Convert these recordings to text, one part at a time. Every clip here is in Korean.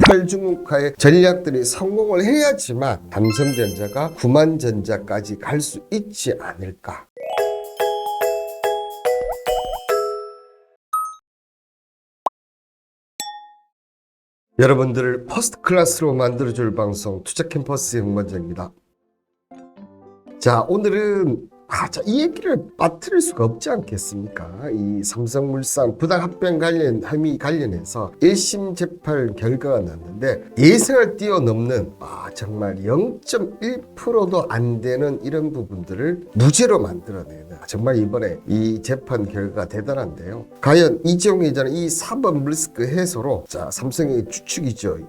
탈중국화의 전략들이 성공을 해야지만 삼성전자가 구만전자까지 갈 수 있지 않을까. 여러분들을 퍼스트 클래스로 만들어줄 방송 투자캠퍼스의 홍반장입니다. 자, 오늘은 이 얘기를 빠뜨릴 수가 없지 않겠습니까? 이 삼성물산 부당 합병 관련 혐의 관련해서 1심 재판 결과가 났는데 예상을 뛰어넘는 정말 0.1%도 안 되는 이런 부분들을 무죄로 만들어내는 정말 이번에 이 재판 결과가 대단한데요. 과연 이재용 회장은 이 사법 리스크 해소로 삼성의 주축이죠.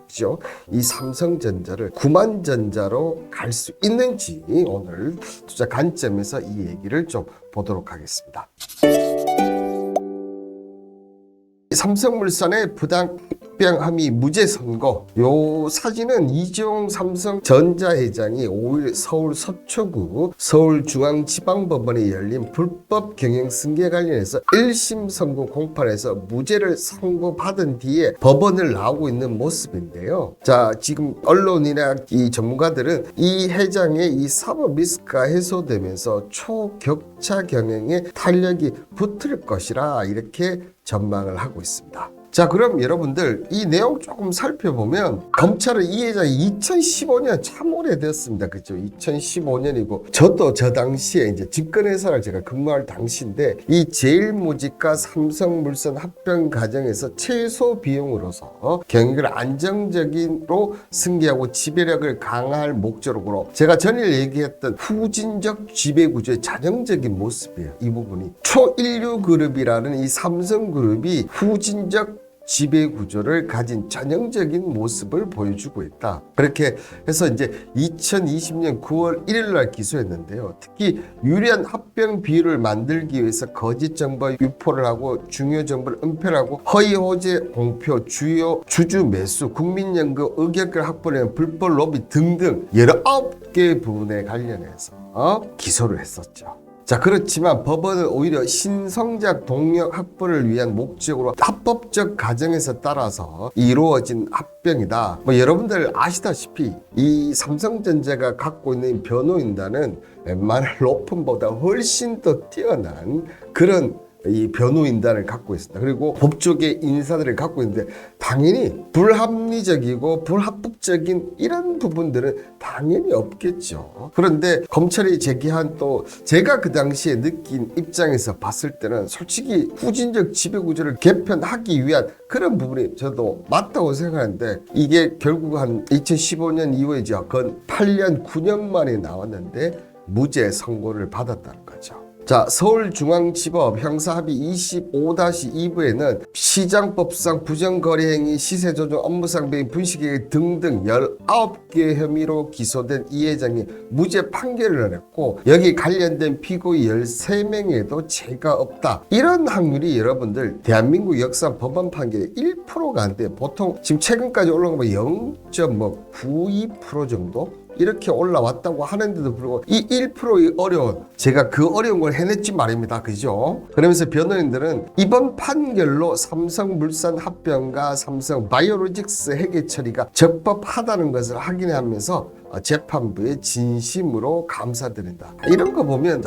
이 삼성전자를 구만전자로 갈 수 있는지 오늘 투자 관점에서 이 얘기를 좀 보도록 하겠습니다. 삼성물산의 부당 합병 혐의 무죄 선고. 요 사진은 이재용 삼성전자 회장이 5일 서울 서초구 서울중앙지방법원에 열린 불법 경영 승계 관련해서 1심 선고 공판에서 무죄를 선고받은 뒤에 법원을 나오고 있는 모습인데요. 자, 지금 언론이나 이 전문가들은 이 회장의 이 사법 리스크가 해소되면서 초격차 경영에 탄력이 붙을 것이라 이렇게 전망을 하고 있습니다. 자, 그럼 여러분들 이 내용 조금 살펴보면 검찰은 이 회장이 2015년 참 오래됐습니다. 그죠? 2015년이고 저도 저 당시에 이제 증권회사를 제가 근무할 당시인데 이 제일모직과 삼성물산 합병 과정에서 최소 비용으로서 경영을 안정적으로 승계하고 지배력을 강화할 목적으로 제가 전일 얘기했던 후진적 지배구조의 전형적인 모습이에요. 이 부분이 초일류그룹이라는 이 삼성그룹이 후진적 지배 구조를 가진 전형적인 모습을 보여주고 있다. 그렇게 해서 이제 2020년 9월 1일 날 기소했는데요. 특히 유리한 합병 비율을 만들기 위해서 거짓 정보 유포를 하고 중요 정보를 은폐하고 허위 호재 공표, 주요 주주 매수, 국민연금 의결권 확보를 불법 로비 등등 19개 부분에 관련해서 기소를 했었죠. 자, 그렇지만 법원은 오히려 신성장 동력 확보를 위한 목적으로 합법적 과정에서 따라서 이루어진 합병이다. 여러분들 아시다시피 이 삼성전자가 갖고 있는 변호인단은 웬만한 로펌보다 훨씬 더 뛰어난 그런 이 변호인단을 갖고 있습니다. 그리고 법조계 인사들을 갖고 있는데 당연히 불합리적이고 불합법적인 이런 부분들은 당연히 없겠죠. 그런데 검찰이 제기한 또 제가 그 당시에 느낀 입장에서 봤을 때는 솔직히 후진적 지배구조를 개편하기 위한 그런 부분이 저도 맞다고 생각하는데 이게 결국 한 2015년 이후에 건 8년 9년 만에 나왔는데 무죄 선고를 받았다는 거죠. 자, 서울중앙지법 형사합의 25-2부에는 시장법상 부정거래행위, 시세조정, 업무상 배임, 분식회계 등등 19개 혐의로 기소된 이 회장이 무죄 판결을 냈고 여기 관련된 피고의 13명에도 죄가 없다. 이런 확률이 여러분들 대한민국 역사 법원 판결의 1%가 안 돼요. 보통 지금 최근까지 올라가면 0.92% 정도? 이렇게 올라왔다고 하는데도 불구하고 이 1%의 어려운 제가 그 어려운 걸 해냈지 말입니다. 그죠? 그러면서 변호인들은 이번 판결로 삼성물산 합병과 삼성바이오로직스 해계 처리가 적법하다는 것을 확인하면서 재판부에 진심으로 감사드린다. 이런 거 보면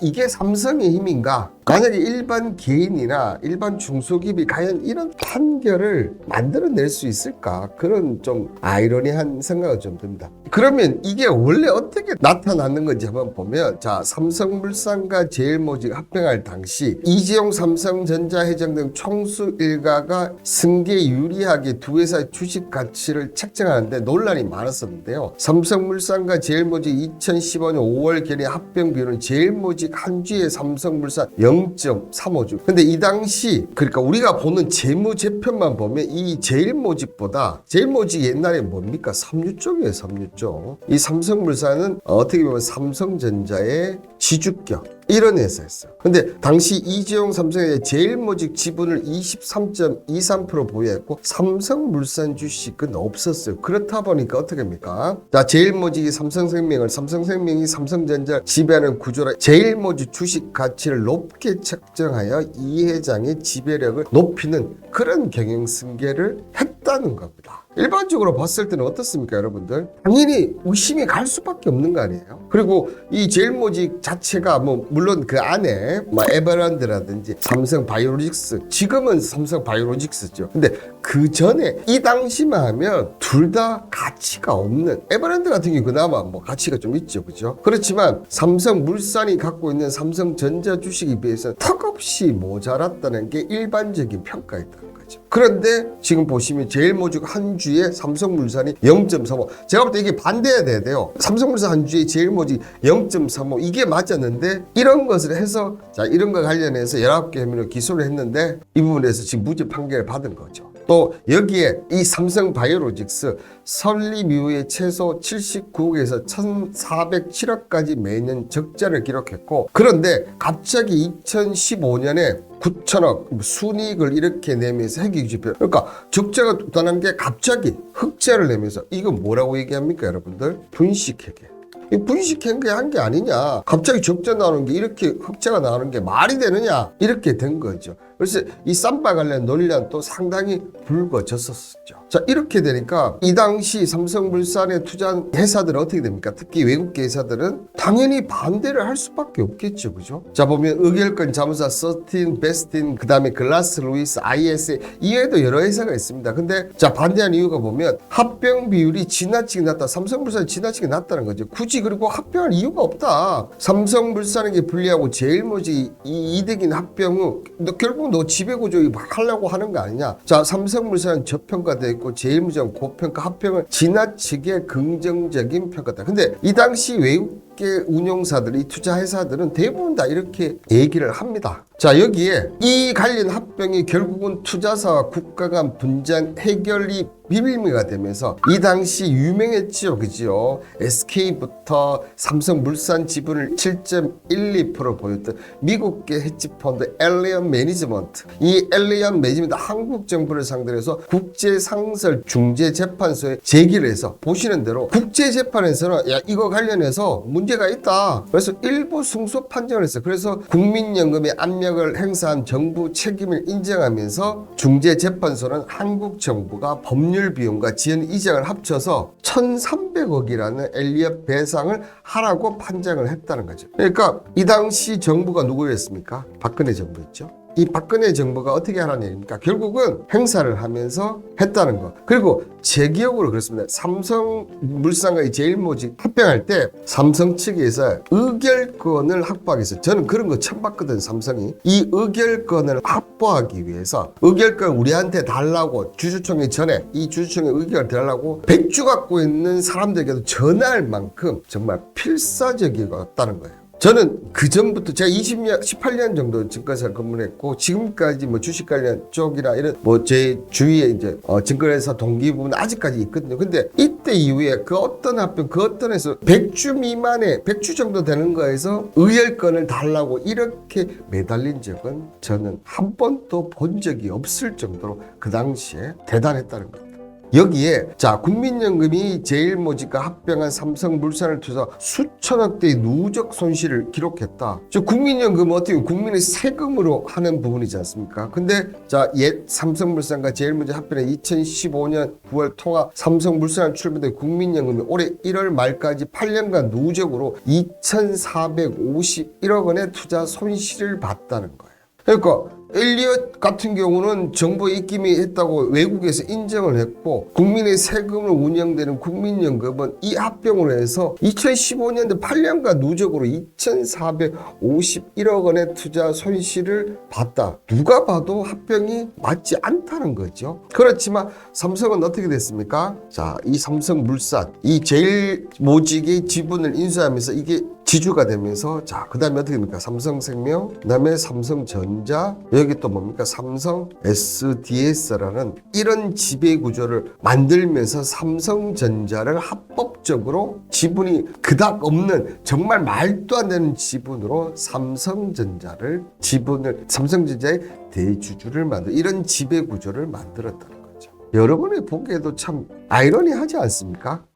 이게 삼성의 힘인가? 만약에 일반 개인이나 일반 중소기업이 과연 이런 판결을 만들어낼 수 있을까? 그런 좀 아이러니한 생각이 좀 듭니다. 그러면 이게 원래 어떻게 나타나는 건지 한번 보면 삼성물산과 제일모직 합병할 당시 이재용 삼성전자 회장 등 총수 일가가 승계 유리하게 두 회사의 주식 가치를 책정하는데 논란이 많았었는데요. 삼성물산과 제일모직 2015년 5월 결의 합병 비율은 제일모직 한 주에 삼성물산 0.35주. 근데 이 당시 그러니까 우리가 보는 재무제표만 보면 이 제일모직보다 제일모직이 옛날에 뭡니까? 삼유쪽이에요. 삼유쪽. 이 삼성물산은 어떻게 보면 삼성전자의 지주격 이런 회사였어요. 근데 당시 이재용 삼성의 제일모직 지분을 23.23% 보유했고 삼성물산 주식은 없었어요. 그렇다 보니까 어떻게 합니까? 자, 제일모직이 삼성생명이 삼성전자 지배하는 구조라 제일모직 주식 가치를 높게 책정하여 이 회장의 지배력을 높이는 그런 경영 승계를 했다. 없다는 겁니다. 일반적으로 봤을 때는 어떻습니까, 여러분들? 당연히 의심이 갈 수밖에 없는 거 아니에요? 그리고 이 제일모직 자체가 물론 그 안에 에버랜드라든지 삼성 바이오로직스, 지금은 삼성 바이오로직스죠. 근데 그 전에 이 당시만 하면 둘 다 가치가 없는, 에버랜드 같은 경우 그나마 가치가 좀 있죠, 그죠? 그렇지만 삼성물산이 갖고 있는 삼성전자 주식에 비해서 턱없이 모자랐다는 게 일반적인 평가였다는 거죠. 그런데 지금 보시면 제일모직 한 주에 삼성물산이 0.35, 제가 볼 때 이게 반대해야 돼요. 삼성물산 한 주에 제일모직 0.35, 이게 맞았는데 이런 것을 해서, 자, 이런 거 관련해서 19개 혐의로 기소를 했는데 이 부분에서 지금 무죄 판결을 받은 거죠. 또 여기에 이 삼성바이오로직스 설립 이후에 최소 79억에서 1,407억까지 매년 적자를 기록했고, 그런데 갑자기 2015년에 9천억 순이익을 이렇게 내면서 회계규칙표, 그러니까 적자가 나타난 게 갑자기 흑자를 내면서, 이거 뭐라고 얘기합니까, 여러분들? 분식회계. 이 분식회계 한 게 아니냐, 갑자기 적자 나오는 게, 이렇게 흑자가 나오는 게 말이 되느냐, 이렇게 된 거죠. 그래서 이 쌈바 관련 논란은 또 상당히 불거졌었죠. 자, 이렇게 되니까 이 당시 삼성물산에 투자한 회사들은 어떻게 됩니까? 특히 외국계 회사들은 당연히 반대를 할 수밖에 없겠죠, 그죠? 자, 보면 의결권 자문사 서틴, 베스틴, 그 다음에 글라스 루이스, ISA 이외에도 여러 회사가 있습니다. 근데 자, 반대한 이유가 보면 합병 비율이 지나치게 낮다, 삼성물산이 지나치게 낮다는 거죠. 굳이 그리고 합병할 이유가 없다. 삼성물산에게 불리하고 제일모직 이 이득인 합병은 결국 너 지배구조 하려고 하는 거 아니냐. 자, 삼성물산은 저평가되어 있고 제일모직은 고평가, 합병을 지나치게 긍정적인 평가다. 근데 이 당시 외국계 운용사들이, 투자회사들은 대부분 다 이렇게 얘기를 합니다. 자, 여기에 이 관련 합병이 결국은 투자사와 국가 간 분쟁 해결이 비밀미가 되면서 이 당시 유명했죠, 그죠? SK부터 삼성물산 지분을 7.12% 보였던 미국계 헤지펀드 엘리언 매니지먼트, 이 엘리언 매니지먼트 한국 정부를 상대로 해서 국제상설 중재재판소에 제기를 해서, 보시는 대로 국제재판에서는 야, 이거 관련해서 문제가 있다, 그래서 일부 승소 판정을 했어요. 그래서 국민연금의 압력을 행사한 정부 책임을 인정하면서 중재재판소는 한국 정부가 법률 비용과 지연 이자를 합쳐서 1,300억이라는 엘리엇 배상을 하라고 판정을 했다는 거죠. 그러니까 이 당시 정부가 누구였습니까? 박근혜 정부였죠. 이 박근혜 정부가 어떻게 하라는 얘기입니까? 결국은 행사를 하면서 했다는 거. 그리고 제 기억으로 그렇습니다. 삼성물산과 이 제일모직 합병할 때 삼성 측에서 의결권을 확보하기 위해서, 저는 그런 거 처음 봤거든. 삼성이 이 의결권을 확보하기 위해서 의결권 우리한테 달라고, 주주총회 전에 이 주주총회 의결을 달라고 100주 갖고 있는 사람들에게도 전화할 만큼 정말 필사적이었다는 거예요. 저는 그 전부터 제가 18년 정도 증권사를 근무했고, 지금까지 주식 관련 쪽이나 이런 제 주위에 이제 증권회사 동기 부분 아직까지 있거든요. 근데 이때 이후에 그 어떤 합병, 그 어떤 회사 100주 미만에 100주 정도 되는 거에서 의결권을 달라고 이렇게 매달린 적은 저는 한 번도 본 적이 없을 정도로 그 당시에 대단했다는 겁니다. 여기에 자, 국민연금이 제일모직과 합병한 삼성물산을 투자 수천억 대의 누적 손실을 기록했다. 즉 국민연금은 어떻게 보면 국민의 세금으로 하는 부분이지 않습니까? 근데 자, 옛 삼성물산과 제일모직 합병한 2015년 9월 통합 삼성물산 출범된 국민연금이 올해 1월 말까지 8년간 누적으로 2,451억 원의 투자 손실을 봤다는 거예요. 그러니까 엘리엇 같은 경우는 정부의 입김이 했다고 외국에서 인정을 했고, 국민의 세금으로 운영되는 국민연금은 이 합병을 해서 2015년도 8년간 누적으로 2,451억 원의 투자 손실을 봤다. 누가 봐도 합병이 맞지 않다는 거죠. 그렇지만 삼성은 어떻게 됐습니까? 자, 이 삼성물산, 이 제일모직의 지분을 인수하면서 이게 지주가 되면서, 자, 그 다음에 어떻게 됩니까? 삼성생명, 그 다음에 삼성전자, 여기 또 뭡니까? 삼성 SDS라는 이런 지배 구조를 만들면서 삼성전자를 합법적으로 지분이 그닥 없는, 정말 말도 안 되는 지분으로 삼성전자의 대주주를 만들, 이런 지배 구조를 만들었다는 거죠. 여러분이 보기에도 참 아이러니하지 않습니까?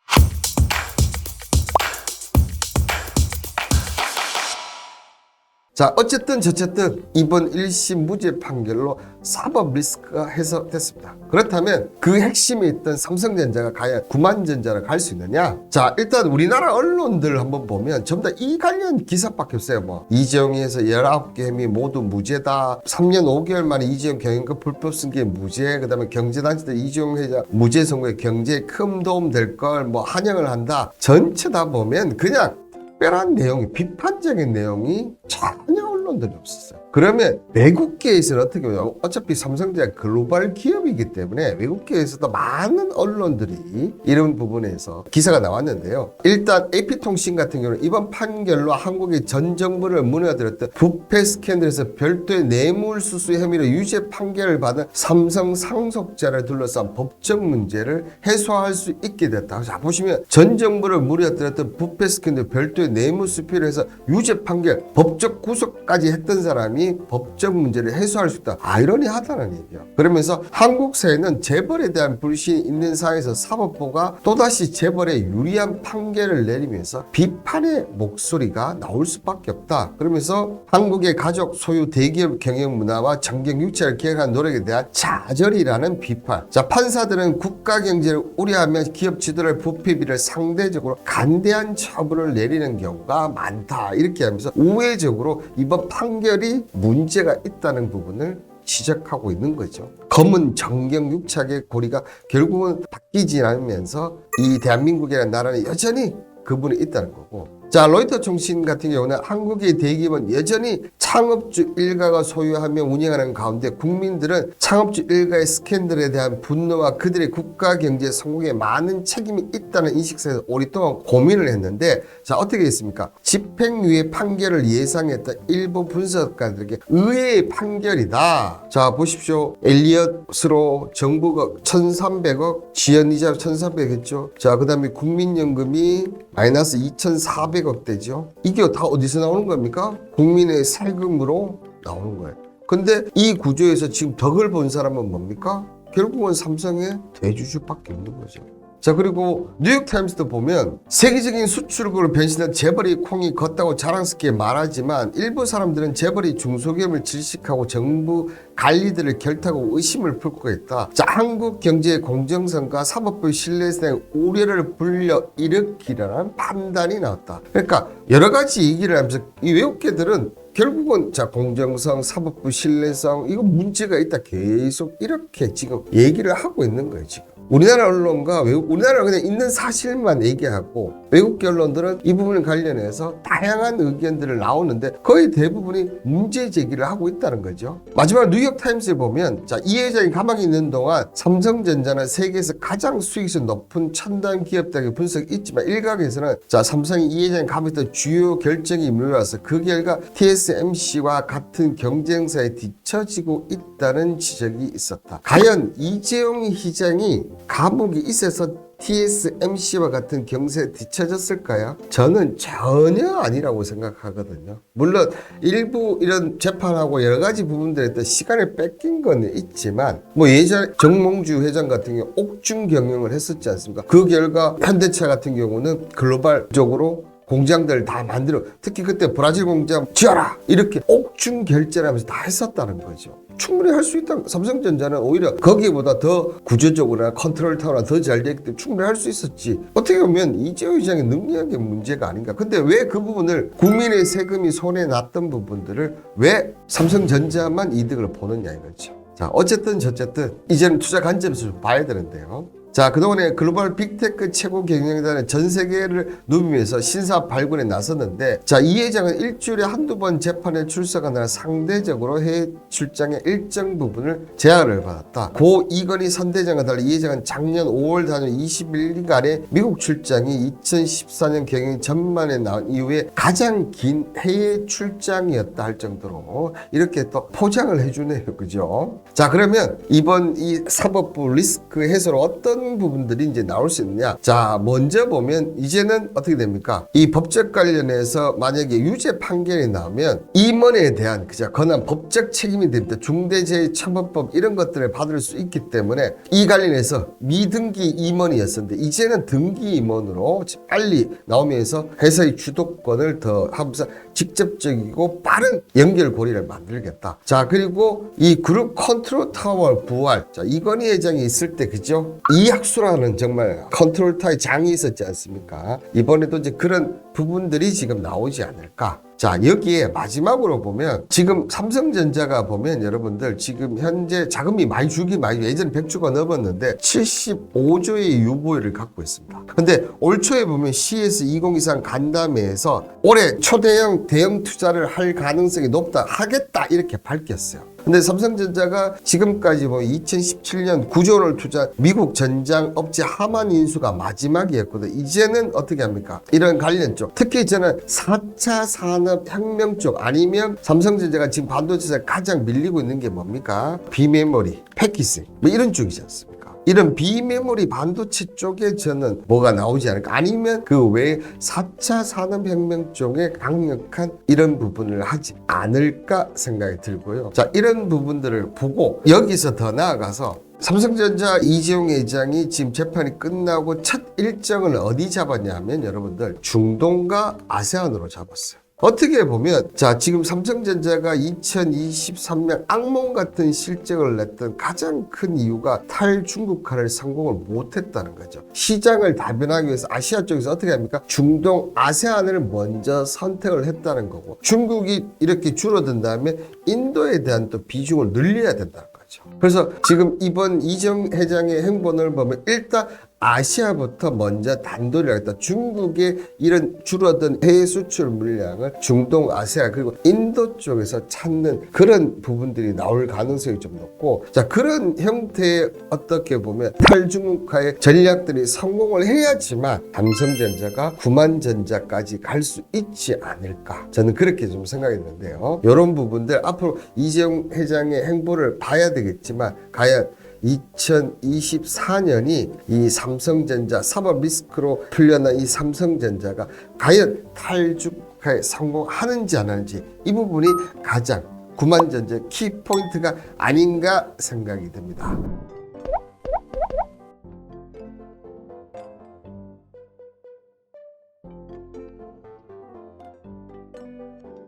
자, 어쨌든 저쨌든 이번 1심 무죄 판결로 사법 리스크가 해소됐습니다. 그렇다면 그 핵심에 있던 삼성전자가 과연 구만전자로 갈 수 있느냐? 자, 일단 우리나라 언론들 한번 보면 전부 다 이 관련 기사밖에 없어요. 뭐 이재용에서 19개 혐의 모두 무죄다. 3년 5개월 만에 이재용 경영권 불법 승계 무죄. 그다음에 경제단체들 이재용 회장 무죄 선고에 경제에 큰 도움 될 걸 뭐 환영을 한다. 전체 다 보면 그냥 특별한 내용이 비판적인 내용이 전혀 언론들이 없었어요. 그러면 외국계에서는 어떻게 보면 어차피 삼성전자 글로벌 기업이기 때문에 외국계에서도 많은 언론들이 이런 부분에서 기사가 나왔는데요. 일단 AP통신 같은 경우는 이번 판결로 한국의 전 정부를 무너뜨렸던 부패 스캔들에서 별도의 뇌물수수 혐의로 유죄 판결을 받은 삼성 상속자를 둘러싼 법적 문제를 해소할 수 있게 됐다. 자, 보시면 전 정부를 무너뜨렸던 부패 스캔들 별도의 뇌물수수를 해서 유죄 판결, 법적 구속까지 했던 사람이 법적 문제를 해소할 수 있다. 아이러니하다는 얘기예요. 그러면서 한국 사회는 재벌에 대한 불신이 있는 상황에서 사법부가 또다시 재벌에 유리한 판결을 내리면서 비판의 목소리가 나올 수밖에 없다. 그러면서 한국의 가족 소유 대기업 경영 문화와 정경 유착을 기획한 노력에 대한 좌절이라는 비판. 자, 판사들은 국가 경제를 우려하며 기업 지도를 부패비를 상대적으로 간대한 처벌을 내리는 경우가 많다. 이렇게 하면서 우회적으로 이번 판결이 문제가 있다는 부분을 지적하고 있는 거죠. 검은 정경 유착의 고리가 결국은 바뀌지 않으면서 이 대한민국이라는 나라는 여전히 그분이 있다는 거고. 자, 로이터 통신 같은 경우는 한국의 대기업은 여전히 창업주 일가가 소유하며 운영하는 가운데 국민들은 창업주 일가의 스캔들에 대한 분노와 그들의 국가 경제 성공에 많은 책임이 있다는 인식에서 오랫동안 고민을 했는데, 자, 어떻게 했습니까? 집행유예 판결을 예상했던 일부 분석가들에게 의외의 판결이다. 자, 보십시오. 엘리엇 스로 정부가 1,300억, 지연이자 1,300억 했죠. 자, 그 다음에 국민연금이 마이너스 2,400억 대죠. 이게 다 어디서 나오는 겁니까? 국민의 세금으로 나오는 거예요. 근데 이 구조에서 지금 덕을 본 사람은 뭡니까? 결국은 삼성의 대주주밖에 없는 거죠. 자, 그리고 뉴욕타임스도 보면 세계적인 수출국으로 변신한 재벌이 콩이 걷다고 자랑스럽게 말하지만 일부 사람들은 재벌이 중소기업을 질식하고 정부 관리들을 결탁하고 의심을 품고 있다. 자, 한국 경제의 공정성과 사법부의 신뢰성에 우려를 불러일으키라는 판단이 나왔다. 그러니까 여러 가지 얘기를 하면서 이 외국계들은 결국은 자, 공정성, 사법부 신뢰성 이거 문제가 있다. 계속 이렇게 지금 얘기를 하고 있는 거예요, 지금. 우리나라 언론과 우리나라는 그냥 있는 사실만 얘기하고 외국계 언론들은 이 부분에 관련해서 다양한 의견들을 나오는데 거의 대부분이 문제 제기를 하고 있다는 거죠. 마지막 뉴욕타임스에 보면 자, 이 회장이 가만히 있는 동안 삼성전자는 세계에서 가장 수익성 높은 첨단 기업다고 분석이 있지만 일각에서는 자, 삼성이 이 회장이 가만히 있던 주요 결정이 이루어져서 그 결과 TSMC와 같은 경쟁사에 뒤처지고 있다는 지적이 있었다. 과연 이재용 회장이 감옥에 있어서 TSMC와 같은 경세에 뒤처졌을까요? 저는 전혀 아니라고 생각하거든요. 물론 일부 이런 재판하고 여러 가지 부분들에 또 시간을 뺏긴 건 있지만 뭐 예전 정몽주 회장 같은 경우 옥중 경영을 했었지 않습니까? 그 결과 현대차 같은 경우는 글로벌적으로 공장들 다 만들어, 특히 그때 브라질 공장 지어라 이렇게 옥중 결제를 하면서 다 했었다는 거죠. 충분히 할 수 있다. 삼성전자는 오히려 거기보다 더 구조적으로나 컨트롤 타워나 더 잘 되기 때문에 충분히 할 수 있었지. 어떻게 보면 이재용 회장의 능력의 문제가 아닌가. 근데 왜 그 부분을 국민의 세금이 손에 났던 부분들을 왜 삼성전자만 이득을 보느냐 이거죠. 자, 어쨌든 저쨌든 이제는 투자 관점에서 좀 봐야 되는데요. 자, 그동안에 글로벌 빅테크 최고 경영자는 전 세계를 누비면서 신사업 발굴에 나섰는데, 자, 이 회장은 일주일에 한두 번 재판에 출석하느라 상대적으로 해외 출장의 일정 부분을 제한을 받았다. 고 이건희 선대장과 달리 이 회장은 작년 5월 단위 21일간의 미국 출장이 2014년 경영 전반에 나온 이후에 가장 긴 해외 출장이었다 할 정도로 이렇게 또 포장을 해주네요. 그죠? 자, 그러면 이번 이 사법부 리스크 해소로 어떤 어떤 부분들이 이제 나올 수 있느냐. 자, 먼저 보면 이제는 어떻게 됩니까? 이 법적 관련해서 만약에 유죄 판결이 나오면 임원에 대한 권한 법적 책임이 됩니다. 중대재해처벌법 이런 것들을 받을 수 있기 때문에 이 관련해서 미등기 임원이었었는데 이제는 등기 임원으로 빨리 나오면서 회사의 주도권을 더 하면서 직접적이고 빠른 연결고리를 만들겠다. 자, 그리고 이 그룹 컨트롤 타워 부활. 자, 이건희 회장이 있을 때 그죠? 이학수라는 정말 컨트롤 타워의 장이 있었지 않습니까? 이번에도 이제 그런 부분들이 지금 나오지 않을까. 자, 여기에 마지막으로 보면 지금 삼성전자가 보면 여러분들 지금 현재 자금이 많이 주긴 많이 예전에 100조가 넘었는데 75조의 유보율을 갖고 있습니다. 근데 올 초에 보면 CS2023 간담회에서 올해 초대형 대형 투자를 할 가능성이 높다 하겠다 이렇게 밝혔어요. 근데 삼성전자가 지금까지 뭐 2017년 9조 원을 투자 미국 전장업체 하만 인수가 마지막이었거든. 이제는 어떻게 합니까? 이런 관련 쪽, 특히 저는 4차 산업혁명 쪽 아니면 삼성전자가 지금 반도체에서 가장 밀리고 있는 게 뭡니까? 비메모리, 패키징 뭐 이런 쪽이지 않습니까? 이런 비메모리 반도체 쪽에 저는 뭐가 나오지 않을까? 아니면 그 외에 4차 산업혁명 쪽에 강력한 이런 부분을 하지 않을까 생각이 들고요. 자, 이런 부분들을 보고 여기서 더 나아가서 삼성전자 이재용 회장이 지금 재판이 끝나고 첫 일정을 어디 잡았냐 하면 여러분들 중동과 아세안으로 잡았어요. 어떻게 보면 자, 지금 삼성전자가 2023년 악몽 같은 실적을 냈던 가장 큰 이유가 탈중국화를 성공을 못했다는 거죠. 시장을 다변하기 위해서 아시아 쪽에서 어떻게 합니까? 중동, 아세안을 먼저 선택을 했다는 거고, 중국이 이렇게 줄어든 다음에 인도에 대한 또 비중을 늘려야 된다는 거죠. 그래서 지금 이번 이재용 회장의 행보를 보면 일단 아시아부터 먼저 단도리를 하겠다. 중국의 이런 줄어든 해외 수출 물량을 중동, 아시아 그리고 인도 쪽에서 찾는 그런 부분들이 나올 가능성이 좀 높고, 자, 그런 형태의 어떻게 보면 탈중국화의 전략들이 성공을 해야지만 삼성전자가 구만전자까지 갈 수 있지 않을까, 저는 그렇게 좀 생각이 드는데요. 이런 부분들 앞으로 이재용 회장의 행보를 봐야 되겠지만 과연 2024년이 이 삼성전자 사법 리스크로 풀려난 이 삼성전자가 과연 탈중국화에 성공하는지 안 하는지, 이 부분이 가장 구만전자 키포인트가 아닌가 생각이 듭니다.